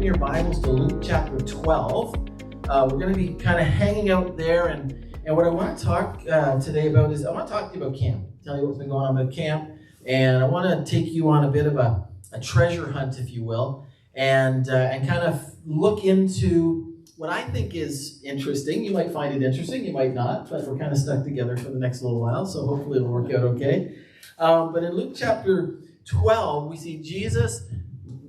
your Bibles to Luke chapter 12. We're going to be kind of hanging out there, and what I want to talk today about is I want to talk to you about camp. Tell you what's been going on with camp, and I want to take you on a bit of a treasure hunt, if you will, and kind of look into what I think is interesting. You might find it interesting, you might not, but we're kind of stuck together for the next little while, so hopefully it'll work out okay. But in Luke chapter 12, we see Jesus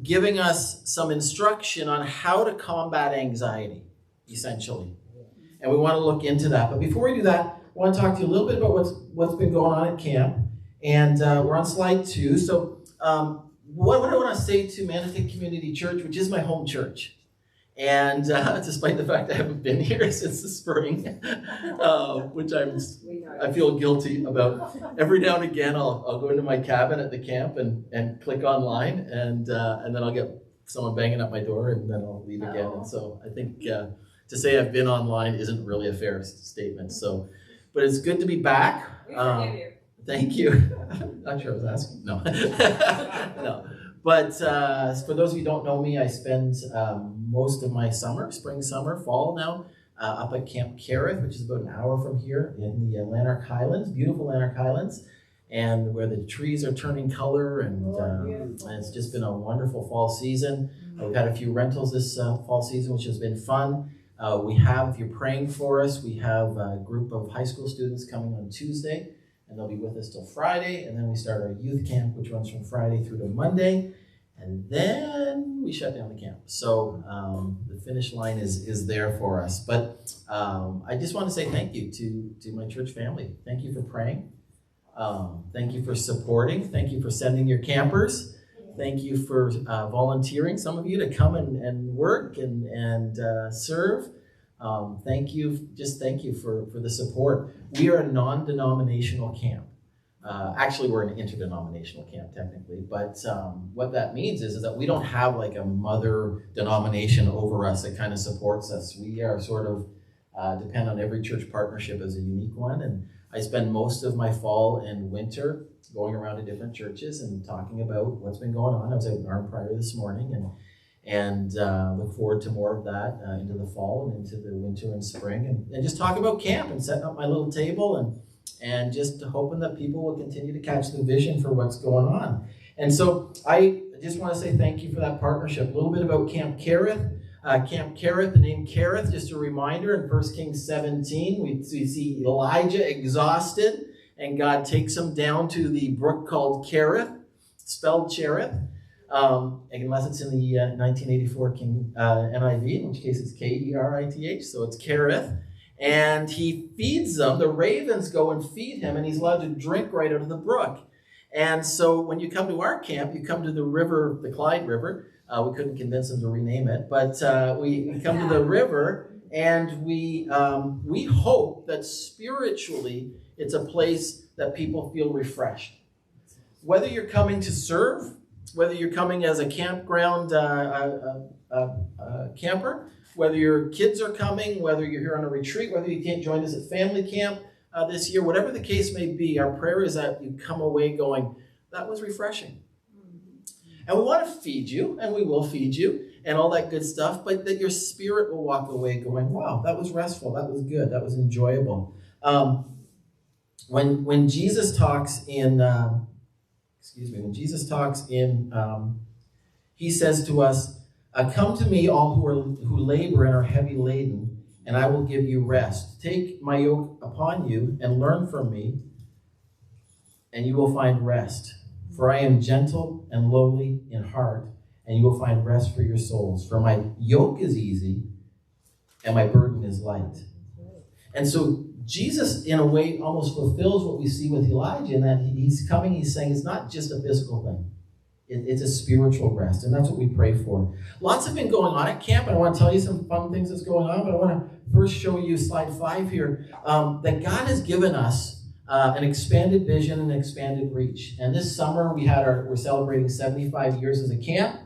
giving us some instruction on how to combat anxiety, essentially. And we want to look into that. But before we do that, I want to talk to you a little bit about what's been going on at camp. And we're on slide 2. So what I want to say to Manotick Community Church, which is my home church, and despite the fact I haven't been here since the spring, which I feel guilty about. Every now and again, I'll go into my cabin at the camp and click online, and then I'll get someone banging at my door, and then I'll leave again. And so I think to say I've been online isn't really a fair statement. So, but it's good to be back. Thank you. Not sure I was asking. No. No. But for those of you who don't know me, I spend most of my summer, spring, summer, fall now, up at Camp Cherith, which is about an hour from here in the Lanark Highlands, beautiful Lanark Highlands, and where the trees are turning color, and it's just been a wonderful fall season. We've had a few rentals this fall season, which has been fun. We have, if you're praying for us, we have a group of high school students coming on Tuesday, and they'll be with us till Friday, and then we start our youth camp, which runs from Friday through to Monday, and then we shut down the camp. So the finish line is there for us. But I just want to say thank you to my church family. Thank you for praying. Thank you for supporting. Thank you for sending your campers. Thank you for volunteering, some of you, to come and work and serve. Thank you for the support. We are a non-denominational camp. Actually, we're an interdenominational camp, technically. But what that means is that we don't have like a mother denomination over us that kind of supports us. We are sort of depend on every church partnership as a unique one. And I spend most of my fall and winter going around to different churches and talking about what's been going on. I was at Arm Prior this morning, and look forward to more of that into the fall and into the winter and spring, and just talk about camp and setting up my little table and just hoping that people will continue to catch the vision for what's going on. And so I just want to say thank you for that partnership. A little bit about Camp Cherith. Camp Cherith, the name Cherith, just a reminder, in 1 Kings 17, we see Elijah exhausted, and God takes him down to the brook called Cherith, spelled Cherith, unless it's in the 1984 King NIV, in which case it's Kerith, so it's Cherith. And he feeds them. The ravens go and feed him, and he's allowed to drink right out of the brook. And so when you come to our camp, you come to the river, the Clyde River. We couldn't convince them to rename it, but we come to the river, and we hope that spiritually it's a place that people feel refreshed. Whether you're coming to serve, whether you're coming as a campground camper, whether your kids are coming, whether you're here on a retreat, whether you can't join us at family camp this year, whatever the case may be, our prayer is that you come away going, that was refreshing. And we want to feed you, and we will feed you, and all that good stuff, but that your spirit will walk away going, wow, that was restful, that was good, that was enjoyable. When Jesus talks in, he says to us, come to me, all who labor and are heavy laden, and I will give you rest. Take my yoke upon you and learn from me, and you will find rest. For I am gentle and lowly in heart, and you will find rest for your souls. For my yoke is easy, and my burden is light. And so Jesus, in a way, almost fulfills what we see with Elijah, in that he's coming, he's saying it's not just a physical thing. It's a spiritual rest, and that's what we pray for. Lots have been going on at camp, and I want to tell you some fun things that's going on, but I want to first show you slide 5 here, that God has given us an expanded vision and expanded reach. And this summer we're celebrating 75 years as a camp,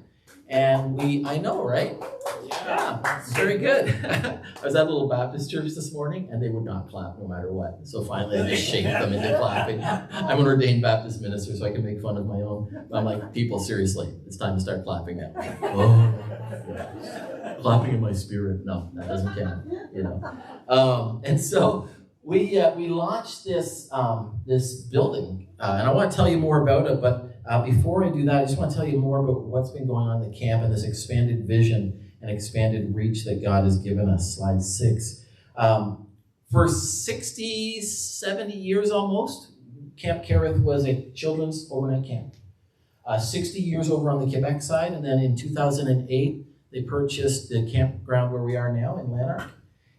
And I know, right? Yeah, very good. I was at a little Baptist church this morning, and they would not clap no matter what. So finally, I just shaped them into clapping. I'm an ordained Baptist minister, so I can make fun of my own. I'm like, people, seriously, it's time to start clapping now. Oh, yeah. Clapping in my spirit. No, that doesn't count, you know. And so we launched this building, and I want to tell you more about it, but before I do that, I just want to tell you more about what's been going on in the camp and this expanded vision and expanded reach that God has given us. Slide 6. For 60, 70 years almost, Camp Cherith was a children's overnight camp. 60 years over on the Quebec side, and then in 2008, they purchased the campground where we are now in Lanark,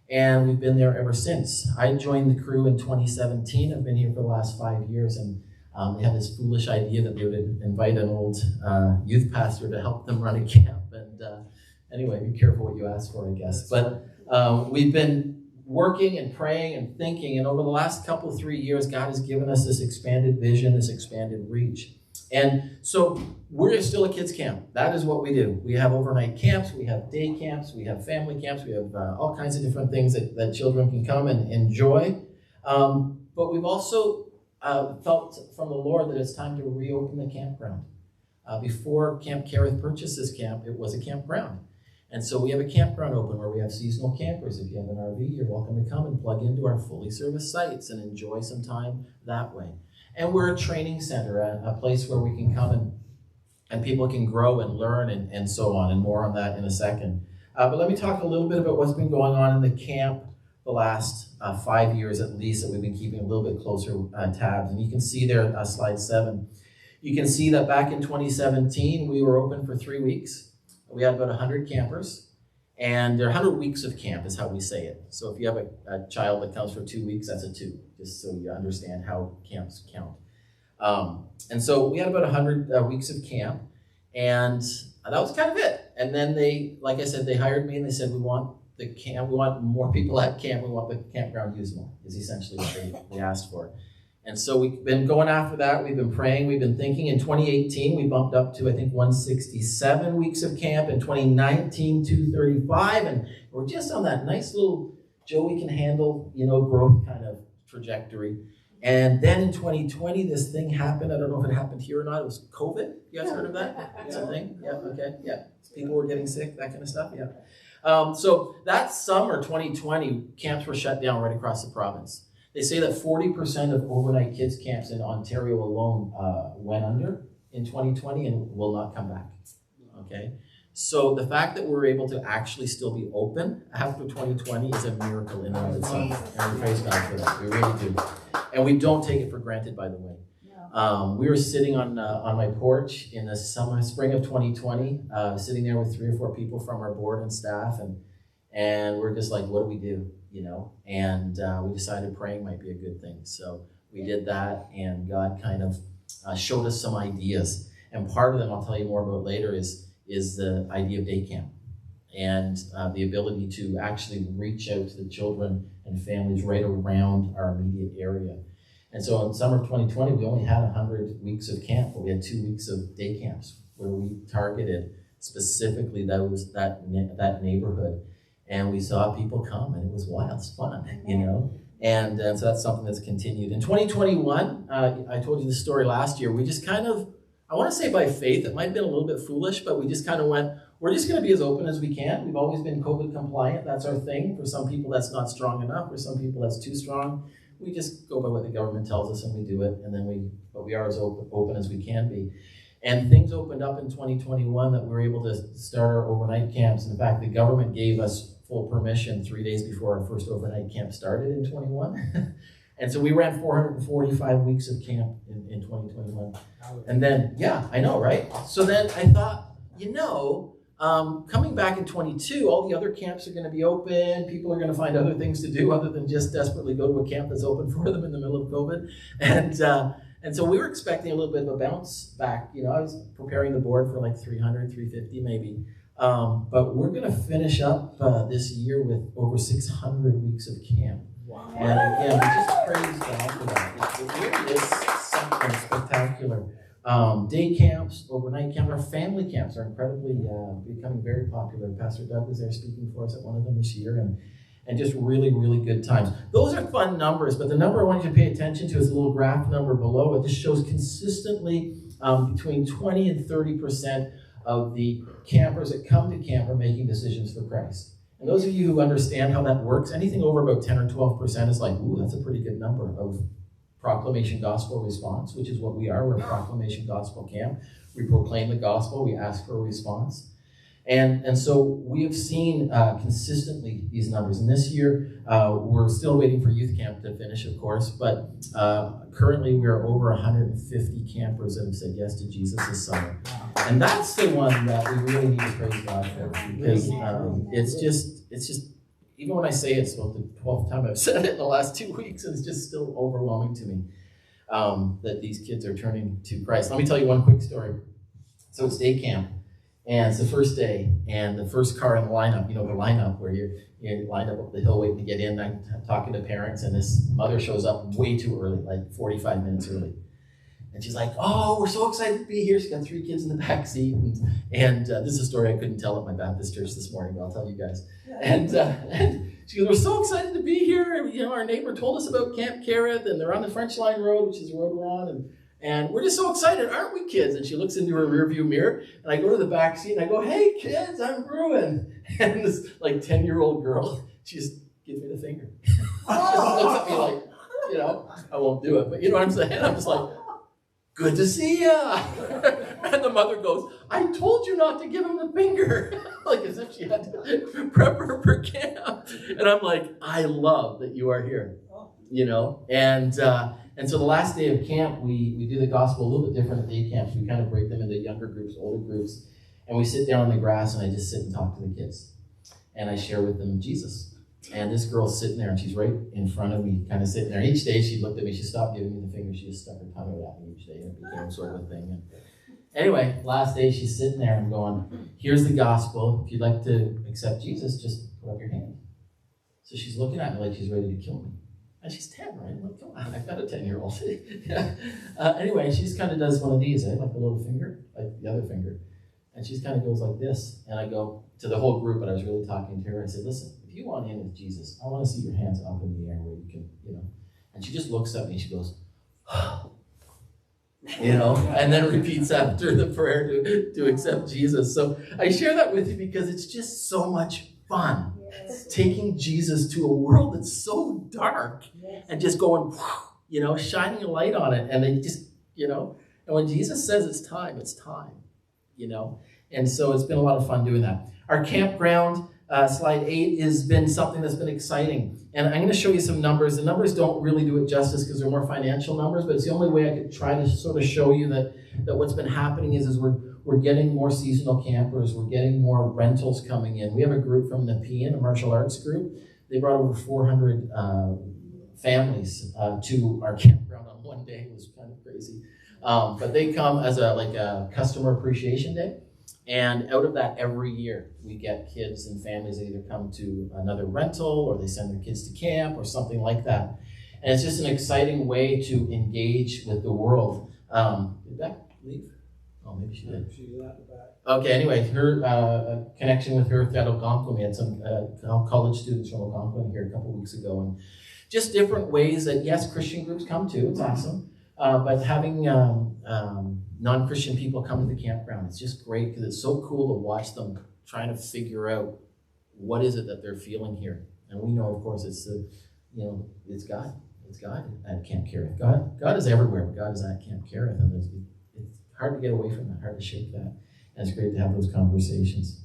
and we've been there ever since. I joined the crew in 2017. I've been here for the last 5 years, and they had this foolish idea that they would invite an old youth pastor to help them run a camp. And anyway, be careful what you ask for, I guess. But we've been working and praying and thinking, and over the last 3 years, God has given us this expanded vision, this expanded reach. And so we're still a kids camp. That is what we do. We have overnight camps, we have day camps, we have family camps, we have all kinds of different things that children can come and enjoy. But we've also felt from the Lord that it's time to reopen the campground. Before Camp Cherith purchased this camp, it was a campground. And so we have a campground open where we have seasonal campers. If you have an RV, you're welcome to come and plug into our fully serviced sites and enjoy some time that way. And we're a training center, a place where we can come and people can grow and learn and so on, and more on that in a second. But let me talk a little bit about what's been going on in the camp the last 5 years at least, that we've been keeping a little bit closer tabs. And you can see there, slide 7, you can see that back in 2017, we were open for 3 weeks. We had about 100 campers, and there are 100 weeks of camp is how we say it. So if you have a child that comes for 2 weeks, that's a 2, just so you understand how camps count. And so we had about 100 weeks of camp, and that was kind of it. And then they, like I said, they hired me and they said, we want the camp, we want more people at camp, we want the campground used more, is essentially what they asked for. And so we've been going after that. We've been praying. We've been thinking. In 2018, we bumped up to, I think, 167 weeks of camp. In 2019, 235. And we're just on that nice little Joey can handle, growth kind of trajectory. And then in 2020, this thing happened. I don't know if it happened here or not. It was COVID. You guys heard of that? It's a thing? Yeah, okay. Yeah. People were getting sick, that kind of stuff. Yeah. So that summer, 2020, camps were shut down right across the province. They say that 40% of overnight kids camps in Ontario alone went under in 2020 and will not come back, okay? So the fact that we're able to actually still be open after 2020 is a miracle in and of itself. And we praise God for that, we really do. And we don't take it for granted, by the way. We were sitting on my porch in the spring of 2020, sitting there with 3 or 4 people from our board and staff, and we're just like, what do we do? And we decided praying might be a good thing. So we did that, and God kind of showed us some ideas. And part of them I'll tell you more about later is the idea of day camp and the ability to actually reach out to the children and families right around our immediate area. And so in summer of 2020, we only had 100 weeks of camp, but we had 2 weeks of day camps where we targeted specifically that neighborhood. And we saw people come, and it was wild, it's fun, And so that's something that's continued. In 2021, I told you the story last year, we just kind of, I want to say by faith, it might have been a little bit foolish, but we just kind of went, we're just going to be as open as we can. We've always been COVID compliant, that's our thing. For some people, that's not strong enough. For some people, that's too strong. We just go by what the government tells us, and we do it, but we are as open as we can be. And things opened up in 2021 that we were able to start our overnight camps. In fact, the government gave us full permission 3 days before our first overnight camp started in 21. And so we ran 445 weeks of camp in 2021. And then, yeah, I know, right? So then I thought, coming back in 22, all the other camps are going to be open. People are going to find other things to do other than just desperately go to a camp that's open for them in the middle of COVID. And so we were expecting a little bit of a bounce back. I was preparing the board for like 300, 350 maybe. But we're going to finish up this year with over 600 weeks of camp. Wow. And again, we just praise God for that. It really is something spectacular. day camps, overnight camps. Our family camps are incredibly becoming very popular. Pastor Doug was there speaking for us at one of them this year, and just really, really good times. Those are fun numbers, but the number I want you to pay attention to is the little graph number below. It just shows consistently between 20 and 30% of the campers that come to camp are making decisions for Christ. And those of you who understand how that works, anything over about 10 or 12% is like, ooh, that's a pretty good number of proclamation gospel response, which is what we are. We're a proclamation gospel camp. We proclaim the gospel. We ask for a response. And so we have seen consistently these numbers. And this year, we're still waiting for youth camp to finish, of course, but currently we are over 150 campers that have said yes to Jesus this summer. And that's the one that we really need to praise God for, because it's just, even when I say it's about the 12th time I've said it in the last 2 weeks, it's just still overwhelming to me that these kids are turning to Christ. Let me tell you one quick story. So it's day camp. And it's the first day, and the first car in the lineup, the lineup where you're lined up the hill waiting to get in. I'm talking to parents, and this mother shows up way too early, like 45 minutes early. And she's like, oh, we're so excited to be here. She's got 3 kids in the back seat. And this is a story I couldn't tell at my Baptist church this morning, but I'll tell you guys. And she goes, we're so excited to be here. Our neighbor told us about Camp Cherith, and they're on the French Line Road, which is the road we're on. And we're just so excited, aren't we, kids? And she looks into her rearview mirror, and I go to the back seat, and I go, hey, kids, I'm Bruin. And this, 10-year-old girl, she just gives me the finger. She just looks at me like, I won't do it. But you know what I'm saying? I'm just like, good to see ya. And the mother goes, I told you not to give him the finger. As if she had to prep her for camp. And I'm like, I love that you are here, And so the last day of camp, we do the gospel a little bit different at day camps. We kind of break them into younger groups, older groups, and we sit down on the grass, and I just sit and talk to the kids. And I share with them Jesus. And this girl's sitting there, and she's right in front of me, kind of sitting there. Each day she looked at me, she stopped giving me the finger, she just stuck her tongue out at me each day, and it became sort of a thing. And anyway, last day she's sitting there and going, here's the gospel. If you'd like to accept Jesus, just put up your hand. So she's looking at me like she's ready to kill me. And she's 10, right? Like, come on, I've got a 10-year-old. Anyway, she just kind of does one of these, like a little finger, like the other finger. And she kind of goes like this. And I go to the whole group, but I was really talking to her. I said, listen, if you want in with Jesus, I want to see your hands up in the air where you can, And she just looks at me and she goes, and then repeats after the prayer to accept Jesus. So I share that with you because it's just so much fun. Taking Jesus to a world that's so dark and just going, shining a light on it. And they just, and when Jesus says it's time, And so it's been a lot of fun doing that. Our campground, slide 8, has been something that's been exciting. And I'm going to show you some numbers. The numbers don't really do it justice because they're more financial numbers, but it's the only way I could try to sort of show you that what's been happening is we're getting more seasonal campers. We're getting more rentals coming in. We have a group from Nepean, a martial arts group. They brought over 400 families to our campground on one day. It was kind of crazy. But they come as a customer appreciation day. And out of that, every year, we get kids and families that either come to another rental or they send their kids to camp or something like that. And it's just an exciting way to engage with the world. Did Beck leave? Oh, maybe she did. She's at the back. Okay, anyway, her connection with her at Algonquin. We had some college students from Algonquin here a couple weeks ago. And just different ways that, yes, Christian groups come too. It's awesome. But having non-Christian people come to the campground, it's just great because it's so cool to watch them trying to figure out what is it that they're feeling here. And we know, of course, it's it's God. It's God at Camp Cherith. God is everywhere, but God is at Camp Cherith, and it's hard to get away from that, hard to shake that. And it's great to have those conversations.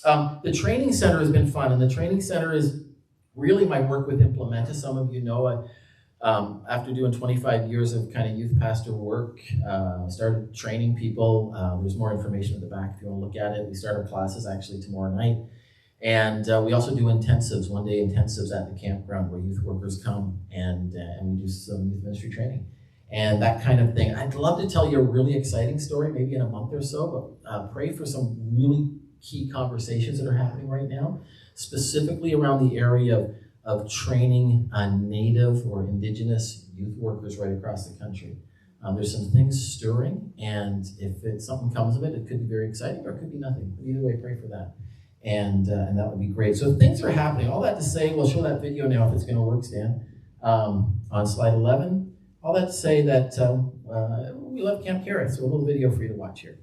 The training center has been fun, and the training center is really my work with Implementa. Some of you know after doing 25 years of kind of youth pastor work, started training people. There's more information at the back if you want to look at it. We start our classes actually tomorrow night. And we also do intensives, one-day intensives at the campground where youth workers come and we do some youth ministry training and that kind of thing. I'd love to tell you a really exciting story, maybe in a month or so, but pray for some really key conversations that are happening right now, specifically around the area of training Native or Indigenous youth workers right across the country. There's some things stirring, and if something comes of it, it could be very exciting or it could be nothing. But either way, pray for that. And that would be great. So things are happening. All that to say, we'll show that video now if it's going to work, Stan, on slide 11. All that to say that we love Camp Cherith, so a little video for you to watch here.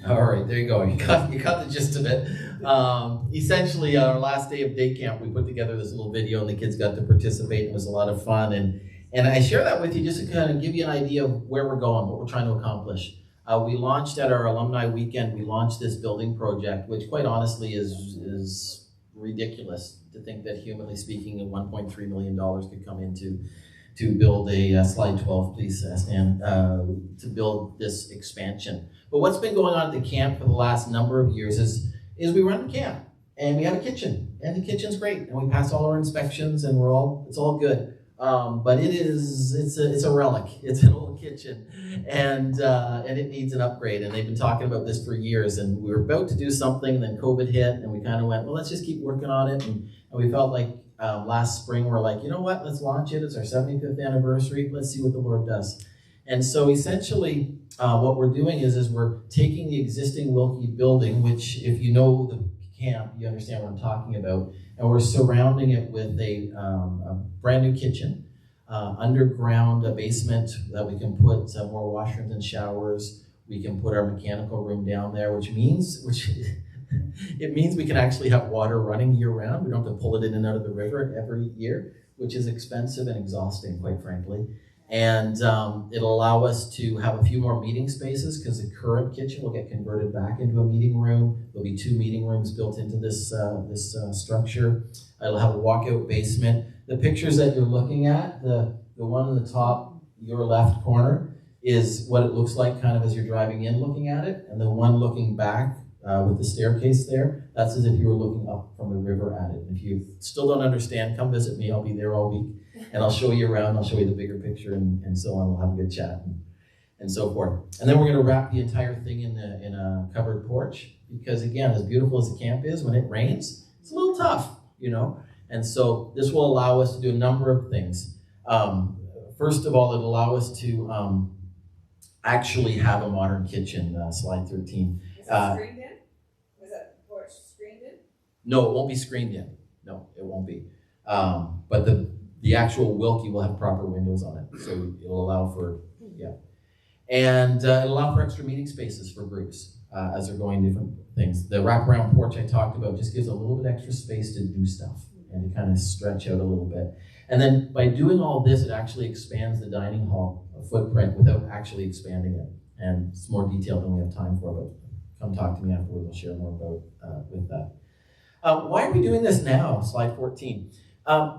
All right, there you go. You got the gist of it. Essentially, on our last day of day camp, we put together this little video, and the kids got to participate. It was a lot of fun, and I share that with you just to kind of give you an idea of where we're going, what we're trying to accomplish. We launched at our alumni weekend. We launched this building project, which, quite honestly, is ridiculous to think that, humanly speaking, $1.3 million could come into to build a slide 12, please, Stan, to build this expansion. But what's been going on at the camp for the last number of years is we run the camp, and we have a kitchen, and the kitchen's great, and we pass all our inspections, and it's all good. But it's a relic. It's an old kitchen, and it needs an upgrade. And they've been talking about this for years. And we were about to do something, and then COVID hit, and we kind of went, well, let's just keep working on it. And we felt like last spring we're like, you know what? Let's launch it. It's our 75th anniversary. Let's see what the Lord does. And so essentially, what we're doing is we're taking the existing Wilkie building, which, if you know the camp, you understand what I'm talking about. And we're surrounding it with a brand new kitchen, underground, a basement that we can put more washrooms and showers. We can put our mechanical room down there, which means it means we can actually have water running year round. We don't have to pull it in and out of the river every year, which is expensive and exhausting, quite frankly. And it'll allow us to have a few more meeting spaces, because the current kitchen will get converted back into a meeting room. There'll be 2 meeting rooms built into this structure. It'll have a walkout basement. The pictures that you're looking at, the one in the top, your left corner, is what it looks like kind of as you're driving in looking at it. And the one looking back with the staircase there, that's as if you were looking up from the river at it. And if you still don't understand, come visit me. I'll be there all week. And I'll show you around, I'll show you the bigger picture, and so on. We'll have a good chat and so forth. And then we're going to wrap the entire thing in a covered porch, because, again, as beautiful as the camp is, when it rains, it's a little tough, you know. And so this will allow us to do a number of things. First of all, it'll allow us to actually have a modern kitchen, slide 13. Is it screened in? Was that porch screened in? No, it won't be screened in. No, it won't be. But the actual Wilkie will have proper windows on it, so it'll allow for, and it'll allow for extra meeting spaces for groups as they're going different things. The wraparound porch I talked about just gives a little bit extra space to do stuff and to kind of stretch out a little bit. And then by doing all this, it actually expands the dining hall footprint without actually expanding it. And it's more detailed than we have time for, but come talk to me afterwards. I'll share more about with that. Why are we doing this now? Slide 14.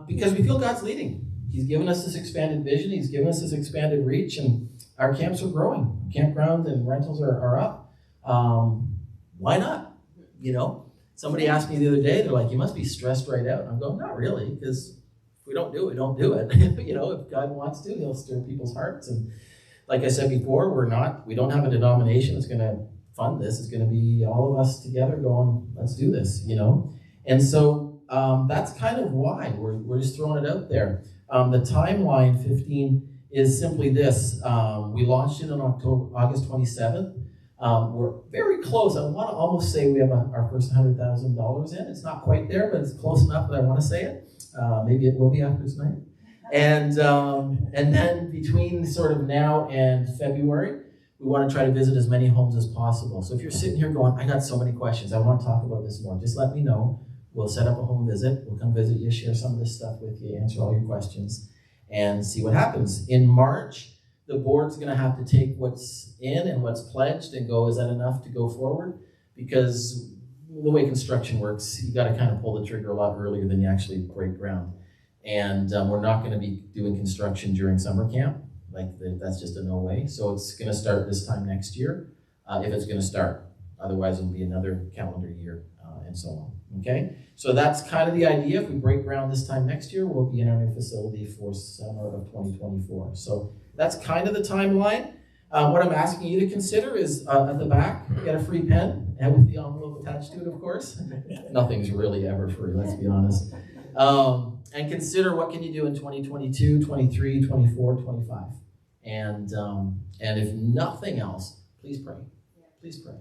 Because we feel God's leading. He's given us this expanded vision. He's given us this expanded reach, and our camps are growing. Campgrounds and rentals are up. Why not? You know, somebody asked me the other day, they're like, you must be stressed right out. I'm going, not really, because if we don't do it, we don't do it. You know, if God wants to, he'll stir people's hearts. And like I said before, we don't have a denomination that's going to fund this. It's going to be all of us together going, let's do this, you know. And so that's kind of why we're just throwing it out there. The timeline 15 is simply this. We launched it on August 27th. We're very close. I want to almost say we have our first $100,000 in. It's not quite there, but it's close enough that I want to say it. Maybe it will be after tonight. And then between sort of now and February, we want to try to visit as many homes as possible. So if you're sitting here going, I got so many questions, I want to talk about this more, just let me know. We'll set up a home visit. We'll come visit you, share some of this stuff with you, answer all your questions, and see what happens. In March, the board's going to have to take what's in and what's pledged and go, is that enough to go forward? Because the way construction works, you got to kind of pull the trigger a lot earlier than you actually break ground. And we're not going to be doing construction during summer camp. That's just a no way. So it's going to start this time next year, if it's going to start. Otherwise, it'll be another calendar year, and so on. Okay? So that's kind of the idea. If we break ground this time next year, we'll be in our new facility for summer of 2024. So that's kind of the timeline. What I'm asking you to consider is at the back, get a free pen, and with the envelope attached to it, of course. Nothing's really ever free, let's be honest. And consider what can you do in 2022, 23, 24, 25. And if nothing else, please pray. Please pray.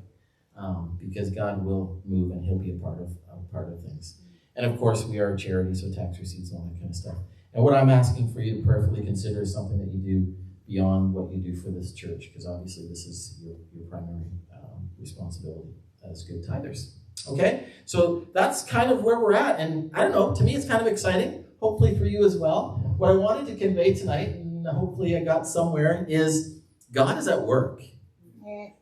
Because God will move and he'll be a part of things. And of course, we are a charity, so tax receipts and all that kind of stuff. And what I'm asking for you to prayerfully consider is something that you do beyond what you do for this church, because obviously this is your primary responsibility as good tithers. Okay? So that's kind of where we're at. And I don't know, to me it's kind of exciting, hopefully for you as well. What I wanted to convey tonight, and hopefully I got somewhere, is God is at work.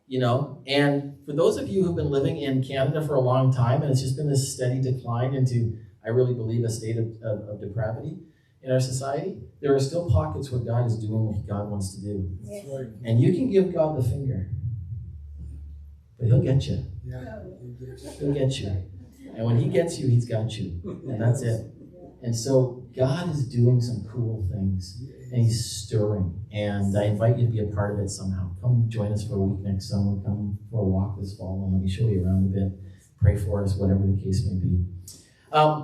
You know, and for those of you who've been living in Canada for a long time, and it's just been this steady decline into, I really believe, a state of depravity in our society, there are still pockets where God is doing what God wants to do. That's right. And you can give God the finger, but he'll get you. Yeah. He'll get you. And when he gets you, he's got you. And that's it. And so God is doing some cool things. And he's stirring. And I invite you to be a part of it somehow. Come join us for a week next summer. Come for a walk this fall. And let me show you around a bit. Pray for us, whatever the case may be.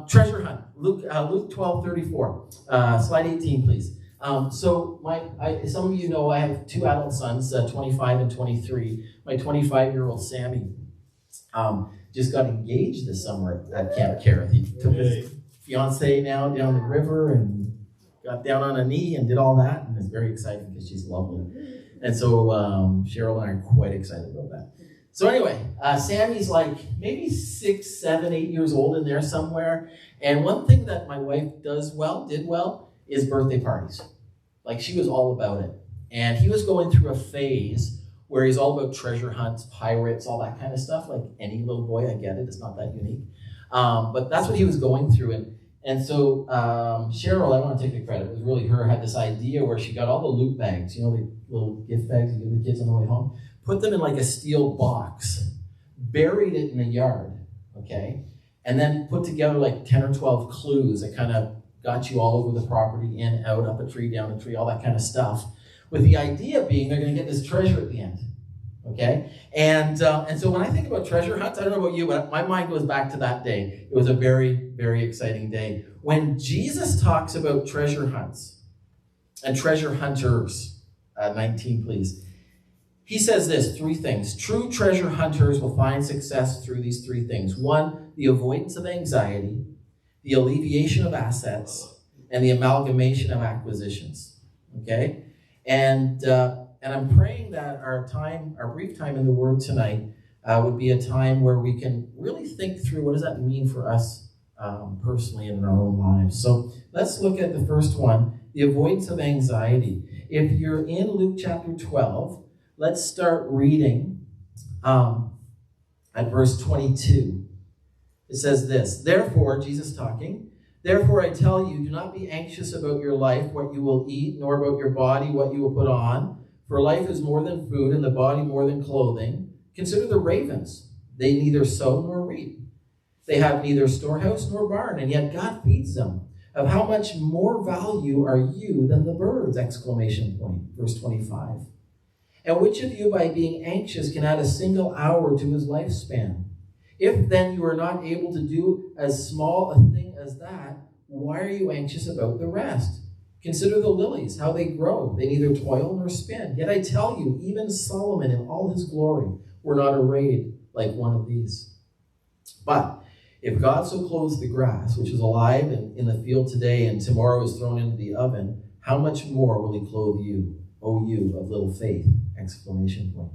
Treasure hunt. Luke 12:34. Slide 18, please. So some of you know I have two adult sons, 25 and 23. My 25-year-old Sammy just got engaged this summer at Camp Cherith. He took his fiancée now down the river and got down on a knee and did all that, and is very excited because she's lovely. And so Cheryl and I are quite excited about that. So anyway, Sammy's like maybe 6, 7, 8 years old in there somewhere. And one thing that my wife did well, is birthday parties. Like, she was all about it. And he was going through a phase where he's all about treasure hunts, pirates, all that kind of stuff. Like any little boy, I get it. It's not that unique. But that's what he was going through. And so Cheryl, I want to take the credit, it was really her, had this idea where she got all the loot bags, you know, the little gift bags you give the kids on the way home, put them in like a steel box, buried it in the yard, okay? And then put together like 10 or 12 clues that kind of got you all over the property, in, out, up a tree, down a tree, all that kind of stuff. With the idea being they're going to get this treasure at the end, okay? And so when I think about treasure hunts, I don't know about you, but my mind goes back to that day. It was a very, very exciting day. When Jesus talks about treasure hunts and treasure hunters, 19 please, he says this, 3 things. True treasure hunters will find success through these 3 things. 1, the avoidance of anxiety, the alleviation of assets, and the amalgamation of acquisitions, okay? And I'm praying that our brief time in the Word tonight would be a time where we can really think through what does that mean for us personally in our own lives. So let's look at the first one, the avoidance of anxiety. If you're in Luke chapter 12, let's start reading at verse 22. It says this, therefore, Jesus talking, therefore I tell you, do not be anxious about your life, what you will eat, nor about your body, what you will put on. For life is more than food, and the body more than clothing. Consider the ravens. They neither sow nor reap. They have neither storehouse nor barn, and yet God feeds them. Of how much more value are you than the birds? Exclamation point. Verse 25. And which of you, by being anxious, can add a single hour to his lifespan? If then you are not able to do as small a thing as that, why are you anxious about the rest? Consider the lilies, how they grow. They neither toil nor spin. Yet I tell you, even Solomon in all his glory were not arrayed like one of these. But if God so clothes the grass, which is alive and in the field today and tomorrow is thrown into the oven, how much more will he clothe you, O you of little faith? Exclamation point.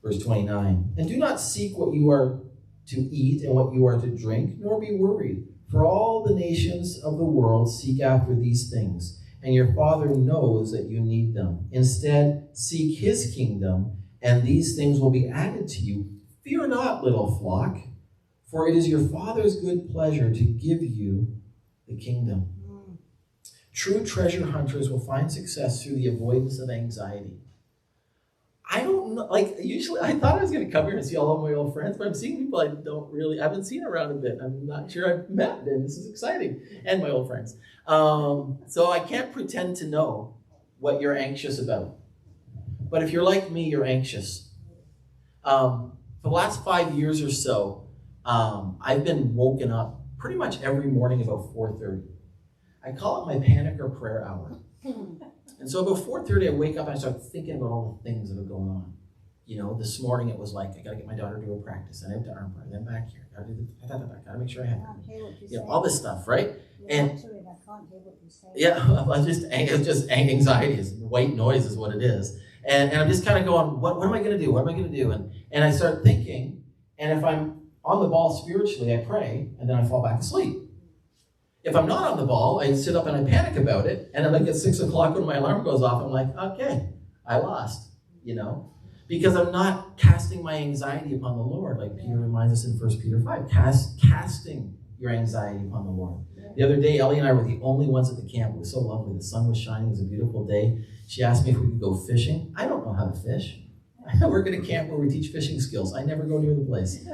Verse 29, and do not seek what you are to eat and what you are to drink, nor be worried. For all the nations of the world seek after these things, and your Father knows that you need them. Instead, seek his kingdom, and these things will be added to you. Fear not, little flock, for it is your Father's good pleasure to give you the kingdom. True treasure hunters will find success through the avoidance of anxiety. I don't know, like, usually I thought I was going to come here and see all of my old friends, but I'm seeing people I haven't seen around a bit. I'm not sure I've met, and this is exciting, and my old friends. So I can't pretend to know what you're anxious about. But if you're like me, you're anxious. For the last 5 years or so, I've been woken up pretty much every morning about 4:30. I call it my panic or prayer hour. And so about 4:30, I wake up and I start thinking about all the things that are going on. You know, this morning it was like, I got to get my daughter to a practice, and I have to arm bar, then back here, got to do the, got to make sure I have, all this stuff, right? And I can't hear what you say. yeah, it's just anxiety. It's white noise is what it is. And I'm just kind of going, what am I going to do? What am I going to do? And I start thinking, and if I'm on the ball spiritually, I pray, and then I fall back asleep. If I'm not on the ball, I sit up and I panic about it, and then like at 6 o'clock when my alarm goes off, I'm like, okay, I lost, you know? Because I'm not casting my anxiety upon the Lord, like Peter reminds us in 1 Peter 5, casting your anxiety upon the Lord. The other day, Ellie and I were the only ones at the camp. It was so lovely. The sun was shining. It was a beautiful day. She asked me if we could go fishing. I don't know how to fish. I work at a camp where we teach fishing skills. I never go near the place.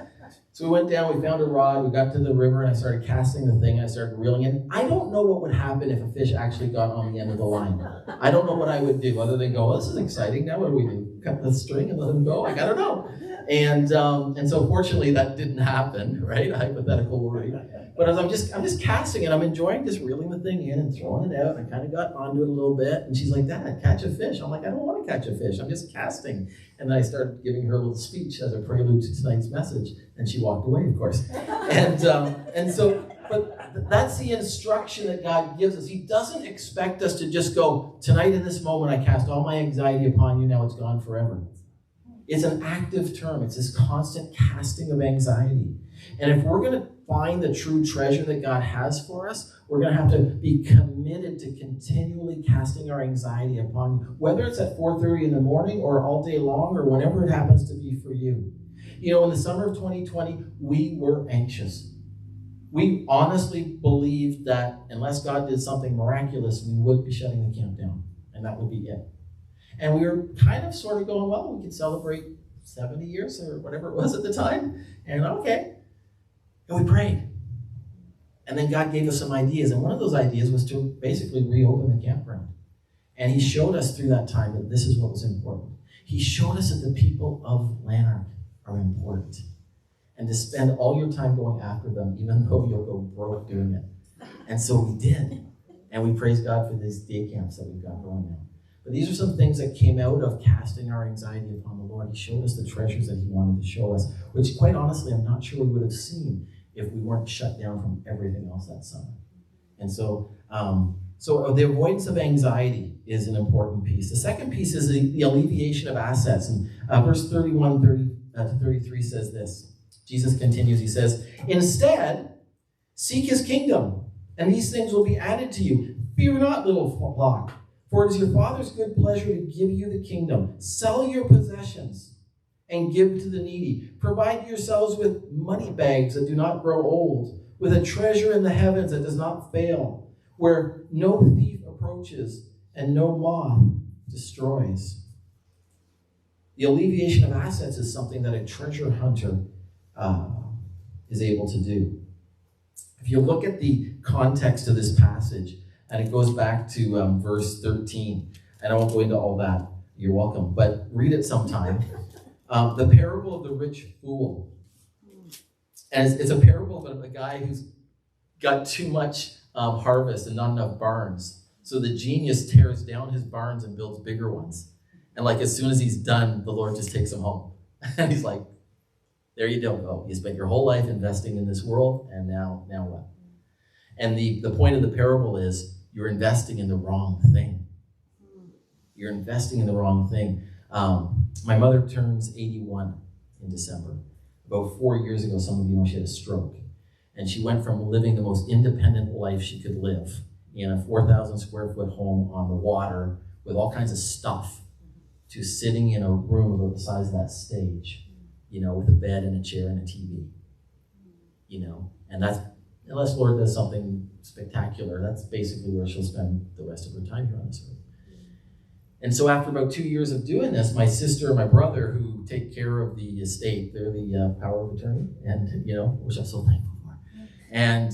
So we went down, we found a rod, we got to the river, and I started casting the thing, and I started reeling it. I don't know what would happen if a fish actually got on the end of the line. I don't know what I would do, other than go, this is exciting, now what do we do? Cut the string and let him go? Like, I don't know. And so fortunately that didn't happen, right? Hypothetical worry. But as I'm just casting it, I'm enjoying just reeling the thing in and throwing it out. I kind of got onto it a little bit, and she's like, Dad, catch a fish. I'm like, I don't want to catch a fish, I'm just casting. And then I started giving her a little speech as a prelude to tonight's message, and she walked away, of course. And so, but that's the instruction that God gives us. He doesn't expect us to just go, tonight in this moment, I cast all my anxiety upon you, now it's gone forever. It's an active term. It's this constant casting of anxiety. And if we're going to find the true treasure that God has for us, we're going to have to be committed to continually casting our anxiety upon you, whether it's at 4:30 in the morning or all day long or whenever it happens to be for you. You know, in the summer of 2020, we were anxious. We honestly believed that unless God did something miraculous, we would be shutting the camp down, and that would be it. And we were kind of sort of going, well, we could celebrate 70 years or whatever it was at the time, and okay. And we prayed. And then God gave us some ideas, and one of those ideas was to basically reopen the campground. And he showed us through that time that this is what was important. He showed us that the people of Lanark are important, and to spend all your time going after them, even though you'll go broke doing it. And so we did. And we praise God for these day camps that we've got going now. But these are some things that came out of casting our anxiety upon the Lord. He showed us the treasures that he wanted to show us, which quite honestly, I'm not sure we would have seen if we weren't shut down from everything else that summer. And so the avoidance of anxiety is an important piece. The second piece is the alleviation of assets. And verse 31 to 33 says this. Jesus continues, he says, instead, seek his kingdom, and these things will be added to you. Fear not, little flock, for it is your Father's good pleasure to give you the kingdom. Sell your possessions and give to the needy. Provide yourselves with money bags that do not grow old, with a treasure in the heavens that does not fail, where no thief approaches and no moth destroys. The alleviation of assets is something that a treasure hunter is able to do. If you look at the context of this passage, and it goes back to verse 13, and I won't go into all that, you're welcome, but read it sometime. The parable of the rich fool. And it's a parable of a guy who's got too much harvest and not enough barns. So the genius tears down his barns and builds bigger ones. And like as soon as he's done, the Lord just takes him home. And he's like, there you go. You spent your whole life investing in this world, and now what? And the point of the parable is you're investing in the wrong thing. You're investing in the wrong thing. My mother turns 81 in December. About 4 years ago, some of you know she had a stroke. And she went from living the most independent life she could live in a 4,000 square foot home on the water with all kinds of stuff to sitting in a room about the size of that stage, you know, with a bed and a chair and a TV, you know. And that's, unless Lord does something spectacular, that's basically where she'll spend the rest of her time here on this earth. And so after about 2 years of doing this, my sister and my brother, who take care of the estate, they're the power of attorney, and, you know, which I'm so thankful for. And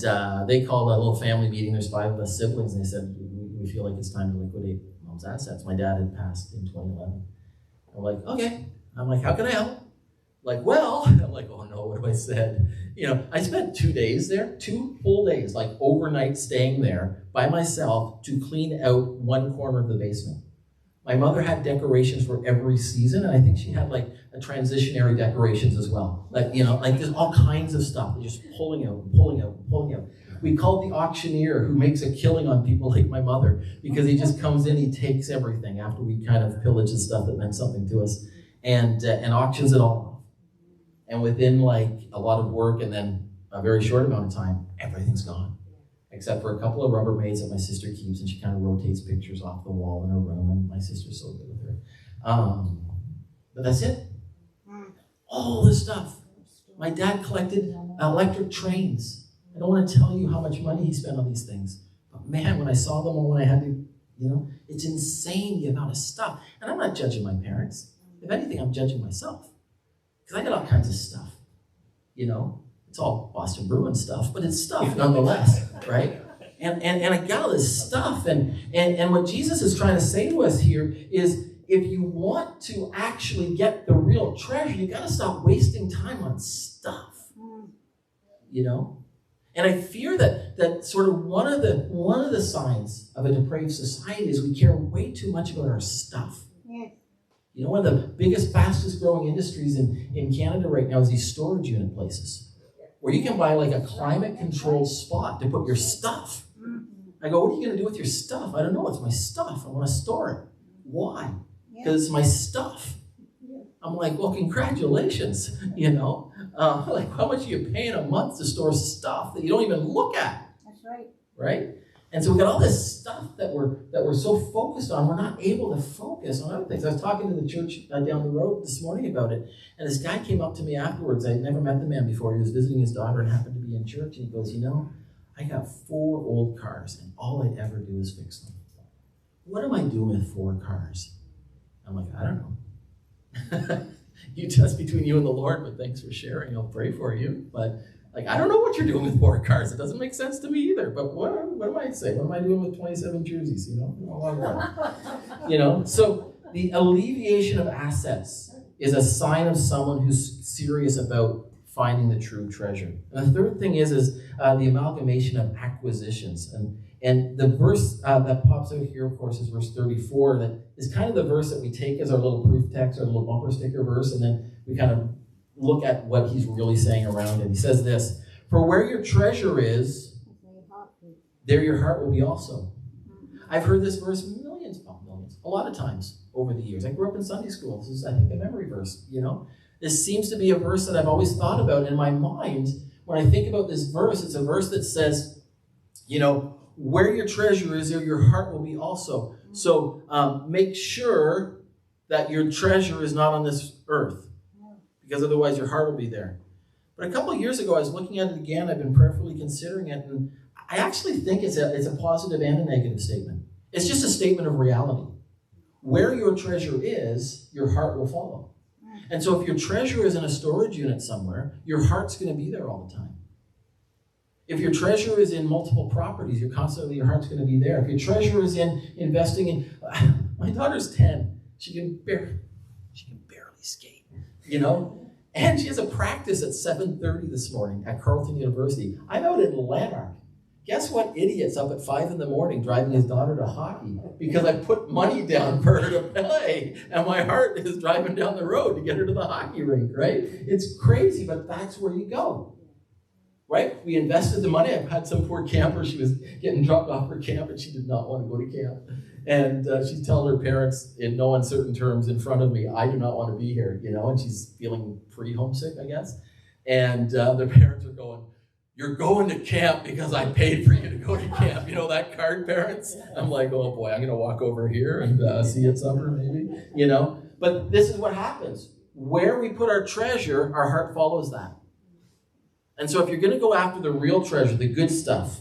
they called a little family meeting. There's 5 of us siblings, and they said, we feel like it's time to liquidate Mom's assets. My dad had passed in 2011. I'm like, okay. I'm like, how can I help? Like, well, I'm like, oh no, what have I said? I spent 2 days there, 2 full days, like overnight staying there by myself to clean out one corner of the basement. My mother had decorations for every season, and I think she had like a transitionary decorations as well. Like there's all kinds of stuff. They're just pulling out, pulling out, pulling out. We called the auctioneer who makes a killing on people like my mother, because he just comes in, he takes everything after we kind of pillage the stuff that meant something to us, and auctions it all off. And within like a lot of work and then a very short amount of time, everything's gone. Except for a couple of Rubbermaids that my sister keeps, and she kind of rotates pictures off the wall in her room, and my sister's so good with her. But that's it. All this stuff. My dad collected electric trains. I don't want to tell you how much money he spent on these things. But man, when I saw them or when I had to, it's insane the amount of stuff. And I'm not judging my parents. If anything, I'm judging myself. Because I got all kinds of stuff, It's all Boston Bruins stuff, but it's stuff nonetheless, right? And I got all this stuff. And what Jesus is trying to say to us here is, if you want to actually get the real treasure, you got to stop wasting time on stuff, And I fear that sort of one of the signs of a depraved society is we care way too much about our stuff. One of the biggest, fastest growing industries in Canada right now is these storage unit places, where you can buy like a climate controlled spot to put your stuff. I go, what are you going to do with your stuff? I don't know. It's my stuff. I want to store it. Why? Because it's my stuff. I'm like, well, congratulations. Like, how much are you paying a month to store stuff that you don't even look at? That's right. Right? And so we got all this stuff that we're so focused on, we're not able to focus on other things. I was talking to the church down the road this morning about it, and this guy came up to me afterwards. I'd never met the man before. He was visiting his daughter and happened to be in church, and he goes, I got 4 old cars, and all I'd ever do is fix them. What am I doing with 4 cars? I'm like, I don't know. You just between you and the Lord, but thanks for sharing. I'll pray for you. But I don't know what you're doing with 4 cars. It doesn't make sense to me either. But what am I saying? What am I doing with 27 jerseys? So the alleviation of assets is a sign of someone who's serious about finding the true treasure. And the third thing is the amalgamation of acquisitions. And the verse that pops out here, of course, is verse 34. That is kind of the verse that we take as our little proof text, our little bumper sticker verse, and then we kind of look at what he's really saying around it. He says this: "For where your treasure is, there your heart will be also." I've heard this verse millions, a lot of times over the years. I grew up in Sunday school. This is, I think, a memory verse, This seems to be a verse that I've always thought about in my mind. When I think about this verse, it's a verse that says, where your treasure is, there your heart will be also. So make sure that your treasure is not on this earth, because otherwise your heart will be there. But a couple of years ago, I was looking at it again. I've been prayerfully considering it, and I actually think it's a positive and a negative statement. It's just a statement of reality. Where your treasure is, your heart will follow. And so if your treasure is in a storage unit somewhere, your heart's going to be there all the time. If your treasure is in multiple properties, your heart's going to be there. If your treasure is in investing in, my daughter's 10. She can barely skate, And she has a practice at 7:30 this morning at Carleton University. I'm out in Lanark. Guess what idiot's up at 5 a.m. driving his daughter to hockey? Because I put money down for her to play, and my heart is driving down the road to get her to the hockey rink, right? It's crazy, but that's where you go. Right? We invested the money. I've had some poor camper. She was getting dropped off for camp, and she did not want to go to camp. And she's telling her parents in no uncertain terms in front of me, I do not want to be here, and she's feeling pretty homesick, I guess. And the parents are going, you're going to camp because I paid for you to go to camp. That card, parents? I'm like, oh boy, I'm going to walk over here and see you at supper maybe, But this is what happens. Where we put our treasure, our heart follows that. And so if you're going to go after the real treasure, the good stuff,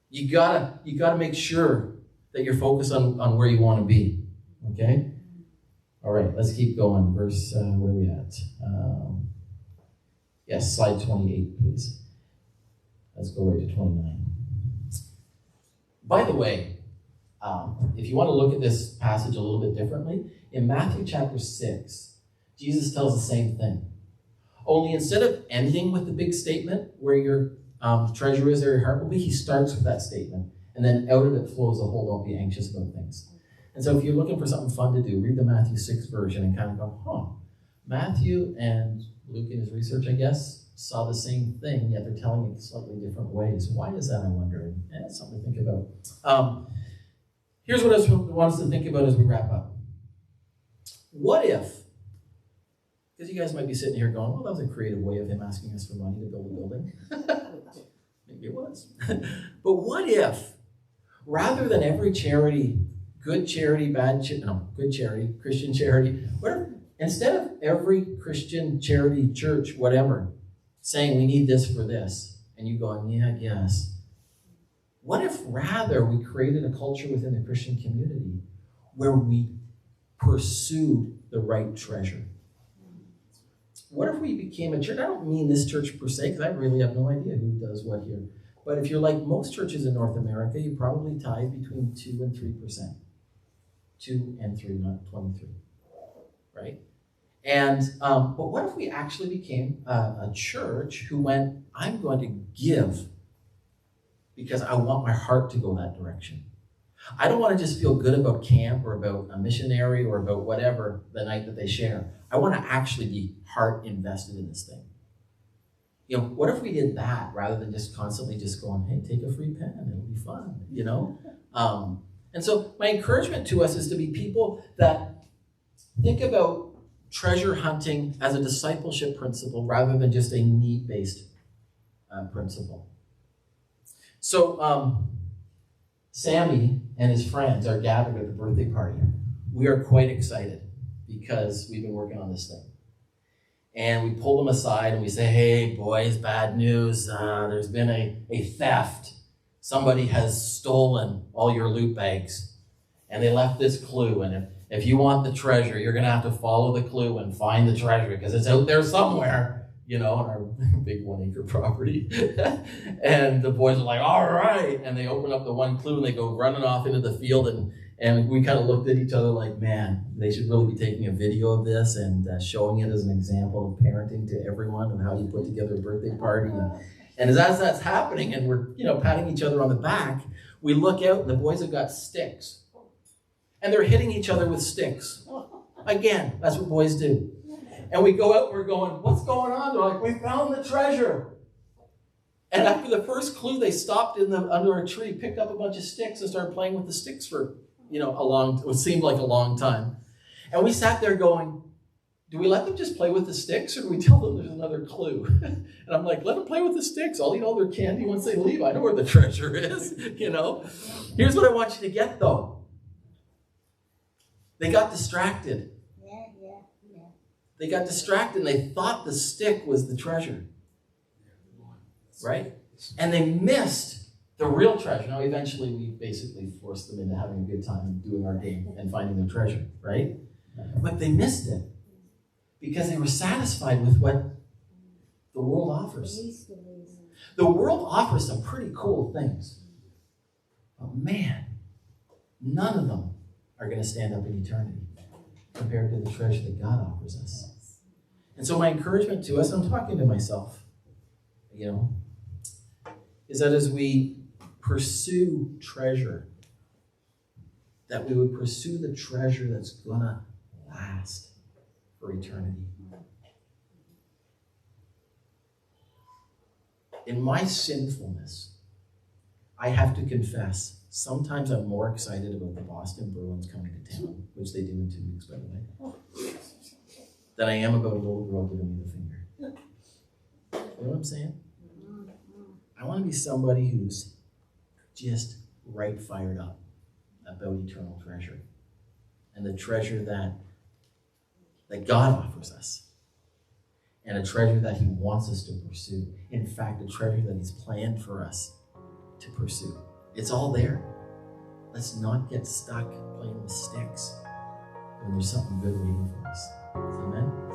you gotta make sure that you're focused on where you want to be. Okay? All right, let's keep going. Verse, where are we at? Yes, slide 28, please. Let's go right to 29. By the way, if you want to look at this passage a little bit differently, in Matthew chapter 6, Jesus tells the same thing. Only instead of ending with the big statement, where your treasure is, there your heart will be, he starts with that statement. And then out of it flows the whole don't be anxious about things. And so if you're looking for something fun to do, read the Matthew 6 version and kind of go, Matthew and Luke in his research, I guess, saw the same thing, yet they're telling it slightly different ways. Why is that, I wonder? And it's something to think about. Here's what I want us to think about as we wrap up. What if, because you guys might be sitting here going, well, that was a creative way of him asking us for money to build a building. Maybe it was. But what if, rather than every charity, good charity, good charity, Christian charity, whatever, instead of every Christian charity, church, whatever, saying we need this for this, and you going, yeah, I guess. What if rather we created a culture within the Christian community where we pursued the right treasure? What if we became a church? I don't mean this church per se, because I really have no idea who does what here. But if you're like most churches in North America, you probably tithe between 2 and 3%. 2 and 3, not 23. Right? And but what if we actually became a church who went, I'm going to give because I want my heart to go that direction. I don't want to just feel good about camp or about a missionary or about whatever the night that they share. I want to actually be heart invested in this thing. You know, what if we did that rather than just constantly just going, hey, take a free pen, it'll be fun, you know? And so my encouragement to us is to be people that think about treasure hunting as a discipleship principle rather than just a need-based principle. So Sammy and his friends are gathered at the birthday party. We are quite excited because we've been working on this thing. And we pull them aside and we say, hey, boys, bad news. There's been a theft. Somebody has stolen all your loot bags. And they left this clue. And if you want the treasure, you're going to have to follow the clue and find the treasure because it's out there somewhere, you know, on our big 1-acre property. And the boys are like, all right. And they open up the one clue and they go running off into the field. And we kind of looked at each other like, man, they should really be taking a video of this and showing it as an example of parenting to everyone of how you put together a birthday party. And as that's happening and we're, you know, patting each other on the back, we look out and the boys have got sticks. And they're hitting each other with sticks. Again, that's what boys do. And we go out and we're going, what's going on? They're like, we found the treasure. And after the first clue, they stopped under a tree, picked up a bunch of sticks and started playing with the sticks for, you know, what seemed like a long time. And we sat there going, do we let them just play with the sticks or do we tell them there's another clue? And I'm like, let them play with the sticks. I'll eat all their candy once they leave. I know where the treasure is, you know. Here's what I want you to get, though. They got distracted. Yeah. They got distracted and they thought the stick was the treasure. Right? And they missed the real treasure. Now, eventually, we basically forced them into having a good time doing our game and finding their treasure, right? But they missed it because they were satisfied with what the world offers. The world offers some pretty cool things. But man, none of them are going to stand up in eternity compared to the treasure that God offers us. And so my encouragement to us, I'm talking to myself, you know, is that as we pursue treasure, that we would pursue the treasure that's going to last for eternity. In my sinfulness, I have to confess, sometimes I'm more excited about the Boston Bruins coming to town, which they do in 2 weeks, by the way, than I am about a little girl giving me the finger. You know what I'm saying? I want to be somebody who's just right fired up about eternal treasure and the treasure that God offers us and a treasure that he wants us to pursue. In fact, a treasure that he's planned for us to pursue. It's all there. Let's not get stuck playing with sticks when there's something good waiting for us. Amen?